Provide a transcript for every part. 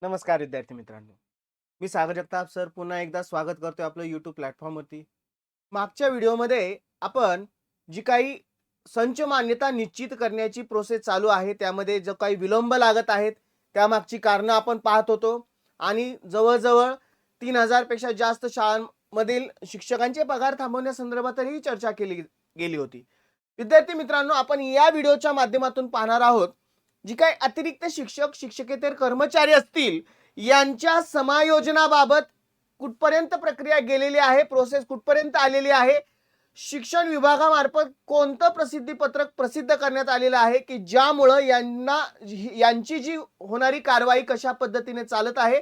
नमस्कार विद्यार्थी मित्रांनो. मी सागर जगताप सर पुन्हा एकदा स्वागत करतोय आपलं YouTube प्लॅटफॉर्मवरती. मागच्या व्हिडिओमध्ये आपण जी काही संच मान्यता निश्चित करण्याची प्रोसेस चालू आहे, त्यामध्ये जो काही विलंब लागत आहेत, त्यामागची कारणं आपण पाहत होतो आणि जवळ-जवळ 3,000 पेक्षा जास्त शाळांमधील शिक्षकांचे पगार थांबवण्यासंदर्भातही चर्चा केली गेली होती. विद्यार्थी मित्रांनो, आपण या व्हिडिओच्या माध्यमातून पाहणार आहोत, जी काही अतिरिक्त शिक्षक, शिक्षकेतर कर्मचारी असतील, यांच्या समायोजनाबाबत कुठपर्यंत प्रक्रिया गेलेली आहे, प्रोसेस कुठपर्यंत आलेली आहे, शिक्षण विभागामार्फत कोणतं प्रसिद्धीपत्रक प्रसिद्ध करण्यात आलेलं आहे, की ज्यामुळं यांची जी होणारी कारवाई कशा पद्धतीने चालत आहे,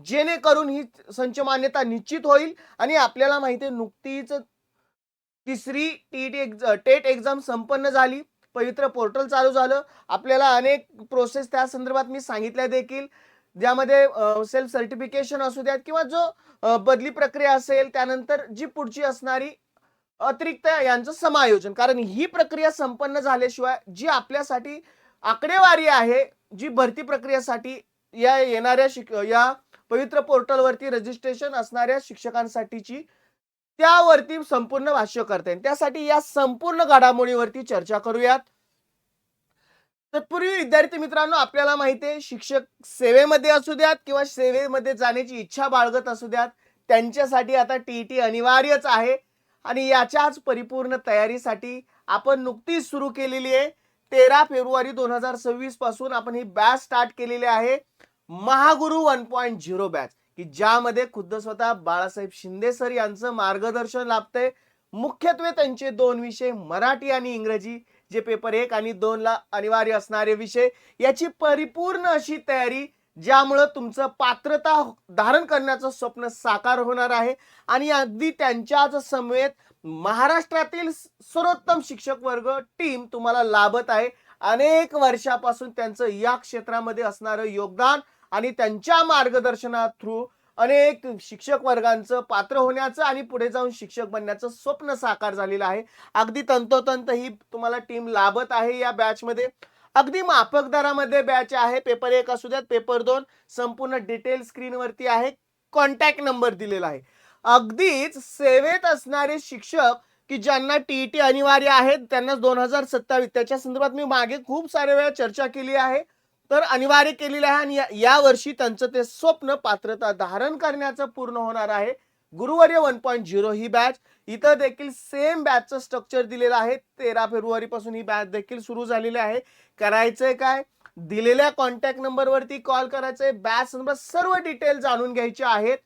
जेणेकरून ही संच मान्यता निश्चित होईल आणि आपल्याला माहिती आहे नुकतीच तिसरी टेट एक्झाम संपन्न झाली. पवित्र पोर्टल चालू झालं. आपल्याला अनेक प्रोसेस त्या संदर्भात मी सांगितल्या देखील. ज्यामध्ये सेल्फ सर्टिफिकेशन असू द्यात किंवा जो बदली प्रक्रिया असेल, त्यानंतर जी पुढची असणारी अतिरिक्त यांचं समायोजन. कारण ही प्रक्रिया संपन्न झाल्याशिवाय जी आपल्यासाठी आकडेवारी आहे, जी भरती प्रक्रियेसाठी या येणाऱ्या या पवित्र पोर्टलवरती रजिस्ट्रेशन असणाऱ्या शिक्षकांसाठीची त्यावरती संपूर्ण भाष्य करता येईल. त्यासाठी या संपूर्ण घडामोडीवरती चर्चा करूयात. तत्पूर्वी विद्यार्थी मित्रांनो, आपल्याला माहिती आहे शिक्षक सेवेमध्ये असू द्यात किंवा सेवेमध्ये जाण्याची इच्छा बाळगत असू द्यात, त्यांच्यासाठी आता टी अनिवार्यच आहे आणि याच्याच परिपूर्ण तयारीसाठी आपण नुकतीच सुरू केलेली आहे. 13 फेब्रुवारी 2026 पासून आपण ही बॅच स्टार्ट केलेली आहे. महागुरु 1.0 बॅच, की ज्यामध्ये खुद्द स्वतः बाळासाहेब शिंदे सर यांचं मार्गदर्शन लाभतंय. मुख्यत्वे त्यांचे 2 विषय मराठी आणि इंग्रजी, जे पेपर 1 आणि 2 ला अनिवार्य असणारे विषय, याची परिपूर्ण अशी तयारी, ज्यामुळे तुमचं पात्रता धारण करण्याचं स्वप्न साकार होणार आहे आणि अगदी त्यांच्याच समवेत महाराष्ट्रातील सर्वोत्तम शिक्षक वर्ग टीम तुम्हाला लाभत आहे. अनेक वर्षापासून त्यांचं या क्षेत्रामध्ये असणारं योगदान आणि त्यांच्या मार्गदर्शना थ्रू अनेक शिक्षक वर्गांचं पात्र होण्याचं आणि पुढे जाऊन शिक्षक बनण्याचं स्वप्न साकार झालेलं आहे. अगदी तंतोतंत ही तुम्हाला टीम लाभत आहे. या बॅच मध्ये अगदी माफक दरामध्ये बॅच आहे. पेपर 1 असू द्यात, पेपर 2, संपूर्ण डिटेल स्क्रीनवरती आहे. कॉन्टॅक्ट नंबर दिलेला आहे. अगदीच सेवेत असणारे शिक्षक की ज्यांना टीईटी अनिवार्य आहे, त्यांना 2027 त्याच्या संदर्भात मी मागे खूप साऱ्या वेळा चर्चा केली आहे. तर अनिवार्य केलेलं आहे आणि या वर्षी त्यांचं ते स्वप्न पात्रता धारण करण्याचं पूर्ण होणार आहे. गुरुवर्य 1.0 ही बॅच. इथं देखील सेम बॅचचं स्ट्रक्चर दिलेलं आहे. 13 फेब्रुवारी पासून ही बॅच देखील सुरू झालेली आहे. करायचंय काय, दिलेल्या कॉन्टॅक्ट नंबरवरती कॉल करायचंय. बॅच नंबर सर्व डिटेल जाणून घ्यायचे आहेत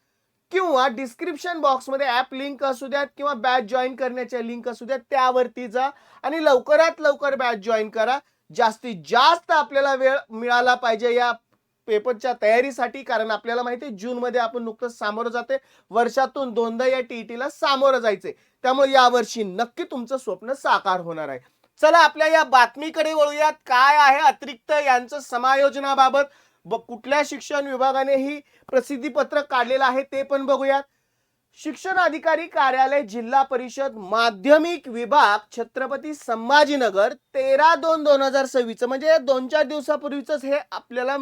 किंवा डिस्क्रिप्शन बॉक्समध्ये ॲप लिंक असू द्यात किंवा बॅच जॉईन करण्याच्या लिंक असू द्यात, त्यावरती जा आणि लवकरात लवकर बॅच जॉईन करा. जास्तीत जास्त आपल्याला वेळ मिळाला पाहिजे या पेपरच्या तयारीसाठी, कारण आपल्याला माहिती आहे जून मध्ये आपण नुकतंच सामोरं जाते. वर्षातून 2दा या टीईटीला सामोरं जायचंय. त्यामुळे यावर्षी नक्की तुमचं स्वप्न साकार होणार आहे. चला आपल्या या बातमीकडे वळूयात. काय आहे अतिरिक्त यांचं समायोजनाबाबत, कुठल्या शिक्षण विभागाने ही प्रसिद्धी पत्रक काढलेलं आहे ते पण बघूयात. शिक्षण अधिकारी कार्यालय, जिल्हा परिषद माध्यमिक विभाग, छत्रपती संभाजीनगर, 13/2/2026, म्हणजे 2-4 दिवसापूर्वीच हे आपल्याला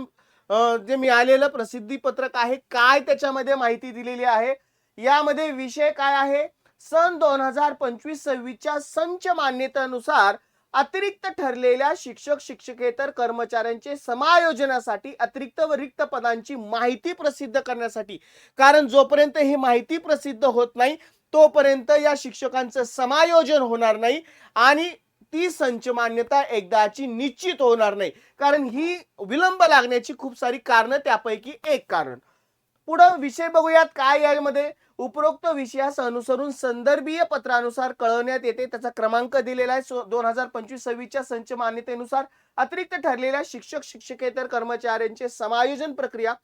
जे मिळालेलं प्रसिद्धी पत्रक आहे. काय त्याच्यामध्ये माहिती दिलेली आहे, यामध्ये विषय काय आहे, सन 2025-26च्या संच मान्यतेनुसार अतिरिक्त ठरलेल्या शिक्षक शिक्षकेतर कर्मचाऱ्यांचे समायोजनासाठी अतिरिक्त व रिक्त पदांची माहिती प्रसिद्ध करण्यासाठी, कारण जोपर्यंत ही माहिती प्रसिद्ध होत नाही तोपर्यंत या शिक्षकांचं समायोजन होणार नाही आणि ती संच मान्यता एकदाची निश्चित होणार नाही. कारण ही विलंब लागण्याची खूप सारी कारणं, त्यापैकी एक कारण. पुढे विषय बघूयात काय यामध्ये. उपरोक्त विषयास अनुसरून संदर्भीय पत्रानुसार कळवण्यात येते. त्याचा क्रमांक दिलेला आहे. 2025-26च्या संच मान्यतेनुसार अतिरिक्त ठरलेल्या शिक्षक शिक्षकेतर कर्मचाऱ्यांचे समायोजन प्रक्रिया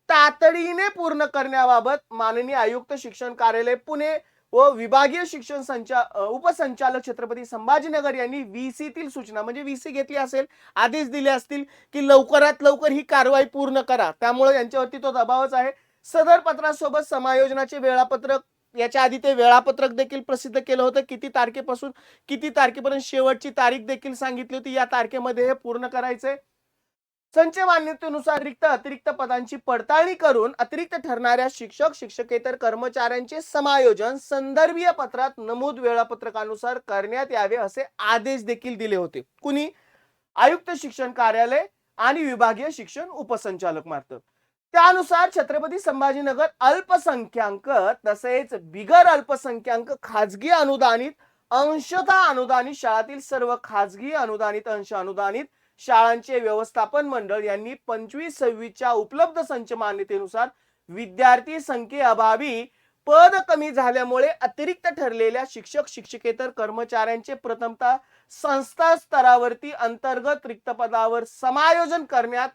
तातडीने पूर्ण करण्याबाबत माननीय आयुक्त शिक्षण कार्यालय पुणे व विभागीय शिक्षण उपसंचालक छत्रपती संभाजीनगर यांनी व्हीसी तील सूचना, म्हणजे व्हीसी घेतली असेल, आदेश दिले असतील की लवकरात लवकर ही कारवाई पूर्ण करा. त्यामुळे यांच्यावरती तो दबावच आहे. सदर पत्रासोबत समायोजनाचे वेळापत्रक, याच्या आधी ते वेळापत्रक देखील प्रसिद्ध केलं होतं. किती तारखेपासून किती तारखेपर्यंत शेवटची तारीख देखील सांगितली होती. या तारखेमध्ये हे पूर्ण करायचंय. संच मान्यतेनुसार रिक्त अतिरिक्त पदांची पडताळणी करून अतिरिक्त ठरणाऱ्या शिक्षक शिक्षकेतर कर्मचाऱ्यांचे समायोजन संदर्भीय पत्रात नमूद वेळापत्रकानुसार करण्यात यावे असे आदेश देखील दिले होते. कुणी? आयुक्त शिक्षण कार्यालय आणि विभागीय शिक्षण उपसंचालक मार्फत. त्यानुसार छत्रपती संभाजीनगर अल्पसंख्याक तसेच बिगर अल्पसंख्याक खाजगी अनुदानित अंशतः अनुदानित शाळातील सर्व खाजगी अनुदानित अंश अनुदानित शाळांचे व्यवस्थापन मंडळ यांनी 25-26च्या उपलब्ध संच मान्यतेनुसार विद्यार्थी संख्येअभावी पद कमी झाल्यामुळे अतिरिक्त ठरलेल्या शिक्षक शिक्षकेतर कर्मचाऱ्यांचे प्रथमतः संस्था स्तरावरती अंतर्गत रिक्त पदावर समायोजन करण्यात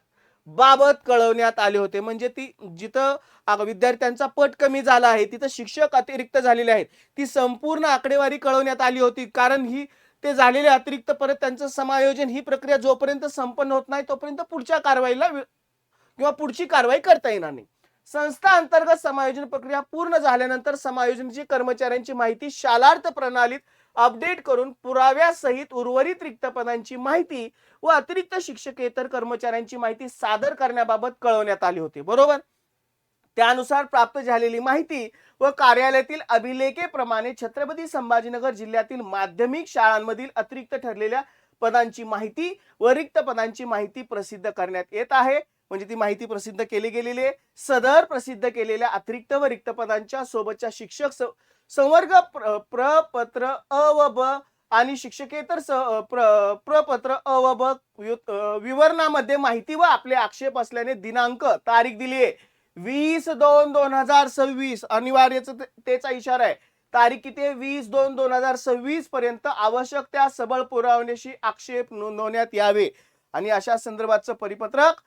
बाबत कळवण्यात आले होते. म्हणजे ती जिथं विद्यार्थ्यांचा पट कमी झाला आहे तिथं शिक्षक अतिरिक्त झालेले आहेत ती संपूर्ण आकडेवारी कळवण्यात आली होती. कारण ही ते झालेले अतिरिक्त परत त्यांचं समायोजन ही प्रक्रिया जोपर्यंत संपन्न होत नाही तोपर्यंत पुढच्या कारवाईला किंवा पुढची कारवाई करता येणार नाही. संस्था अंतर्गत समायोजन प्रक्रिया पूर्ण झाल्यानंतर समायोजनाची कर्मचाऱ्यांची माहिती शालार्थ प्रणालीत अपडेट करून पुराव्यासहित उर्वरित रिक्त पदांची माहिती व अतिरिक्त शिक्षकेतर कर्मचाऱ्यांची माहिती सादर करण्याबाबत कळवण्यात आले होते. बरोबर. त्यानुसार प्राप्त झालेली माहिती व कार्यालयातील अभिलेखेप्रमाणे छत्रपती संभाजीनगर जिल्ह्यातील माध्यमिक शाळांमधील अतिरिक्त ठरलेल्या पदांची माहिती व रिक्त पदांची माहिती प्रसिद्ध करण्यात येत आहे. म्हणजे ती माहिती प्रसिद्ध केली गेलेली आहे. सदर प्रसिद्ध केलेल्या अतिरिक्त व रिक्त पदांच्या सोबतच्या शिक्षक संवर्ग प्रपत्र अ व ब आणि शिक्षकेतर प्रपत्र अ व ब विवरणामध्ये माहिती व आपले आक्षेप असल्याने दिनांक तारीख दिली आहे 20/2/2026. अनिवार्यच त्याचा इशारा आहे. तारीख किती आहे? 20/2/2026 पर्यंत आवश्यक त्या सबळ पुराव्याशी आक्षेप नोंदवण्यात यावे. आणि अशा संदर्भाचं परिपत्रक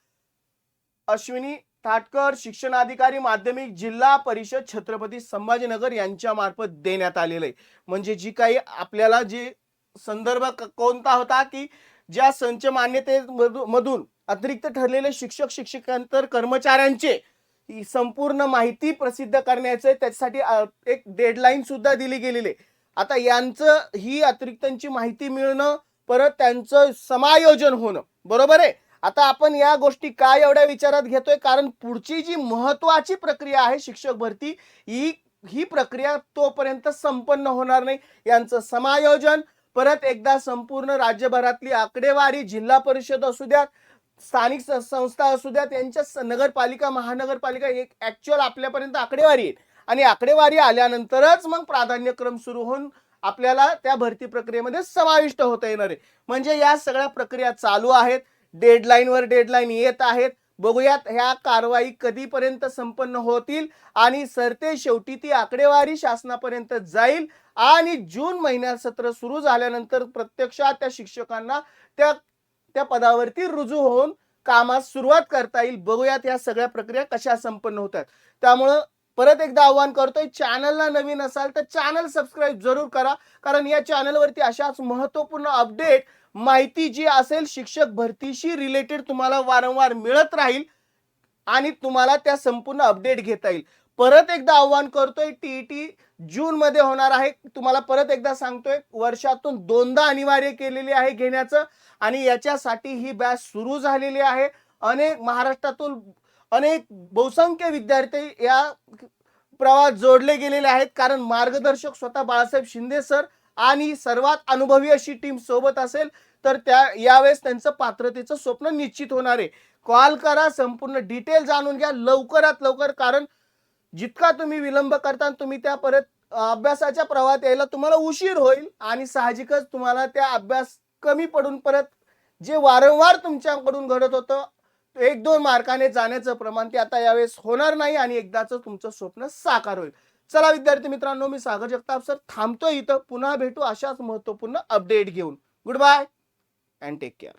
अश्विनी थाटकर शिक्षणाधिकारी माध्यमिक जिल्हा परिषद छत्रपती संभाजीनगर यांच्या मार्फत देण्यात आलेलं आहे. म्हणजे जी काही आपल्याला जे संदर्भ कोणता होता की ज्या संच मान्यतेमधून अतिरिक्त ठरलेले शिक्षक शिक्षकेतर कर्मचाऱ्यांचे संपूर्ण माहिती प्रसिद्ध करण्याचे त्यासाठी एक डेडलाईन सुद्धा दिली गेलेली आहे. आता यांचं ही अतिरिक्तांची माहिती मिळणं परत त्यांचं समायोजन होणं. बरोबर आहे. आता आपण या गोष्टी काय एवढ्या विचारात घेतोय कारण पुढची जी महत्वाची प्रक्रिया आहे शिक्षक भरती ही प्रक्रिया तोपर्यंत संपन्न होणार नाही. यांचं समायोजन परत एकदा संपूर्ण राज्यभरातली आकडेवारी जिल्हा परिषद असू द्यात स्थानिक संस्था असू द्यात यांच्या नगरपालिका महानगरपालिका एक ऍक्च्युअल आपल्यापर्यंत आकडेवारी आहे आणि आकडेवारी आल्यानंतरच मग प्राधान्यक्रम सुरू होऊन आपल्याला त्या भरती प्रक्रियेमध्ये समाविष्ट होता येणार आहे. म्हणजे या सगळ्या प्रक्रिया चालू आहेत. डेडलाईनवर डेडलाईन येत आहेत. बघूयात ह्या कारवाई कधीपर्यंत संपन्न होतील आणि सरते शेवटी ती आकडेवारी शासनापर्यंत जाईल आणि जून महिन्यात सत्र सुरू झाल्यानंतर प्रत्यक्षात त्या शिक्षकांना त्या पदावरती रुजू होऊन कामास सुरुवात करता येईल. बघूयात या सगळ्या प्रक्रिया कशा संपन्न होतात. त्यामुळे परत एकदा आवाहन करतोय चॅनलला नवीन असाल तर चॅनल सबस्क्राईब जरूर करा. कारण या चॅनलवरती अशाच महत्त्वपूर्ण अपडेट माहिती जी असेल शिक्षक भरतीशी रिलेटेड तुम्हाला वारंवार मिळत राहील आणि तुम्हाला त्या संपूर्ण अपडेट घेता येईल. परत एकदा आवाहन करतोय टीईटी जून मध्ये होणार आहे. तुम्हाला परत एकदा सांगतोय वर्षातून 2दा अनिवार्य केलेले आहे घेण्याचं आणि याच्यासाठी ही बॅच सुरू झालेली आहे. अनेक महाराष्ट्रातून अनेक बहुसंख्य विद्यार्थी या प्रवाहात जोडले गेलेले आहेत कारण मार्गदर्शक स्वतः बाळासाहेब शिंदे सर आणि सर्वात अनुभवी अशी टीम सोबत असेल तर यावेळेस त्यांचं पात्रतेचं स्वप्न निश्चित होणार आहे. कॉल करा, संपूर्ण डिटेल जाणून घ्या लवकरात लवकर. कारण जितका तुम्ही विलंब करता तुम्ही त्या परत अभ्यासाच्या प्रवाहात यायला तुम्हाला उशीर होईल आणि साहजिकच तुम्हाला त्या अभ्यास कमी पडून परत जे वारंवार तुमच्याकडून घडत होतं 1-2 मार्काने जाण्याचं प्रमाण ते आता यावेळेस होणार नाही आणि एकदाच तुमचं स्वप्न साकार होईल. चला विद्यार्थी मित्रांनो, मी सागर जगताप सर थांबतोय इथं. पुन्हा भेटू अशाच महत्त्वपूर्ण अपडेट घेऊन. Good bye and take care.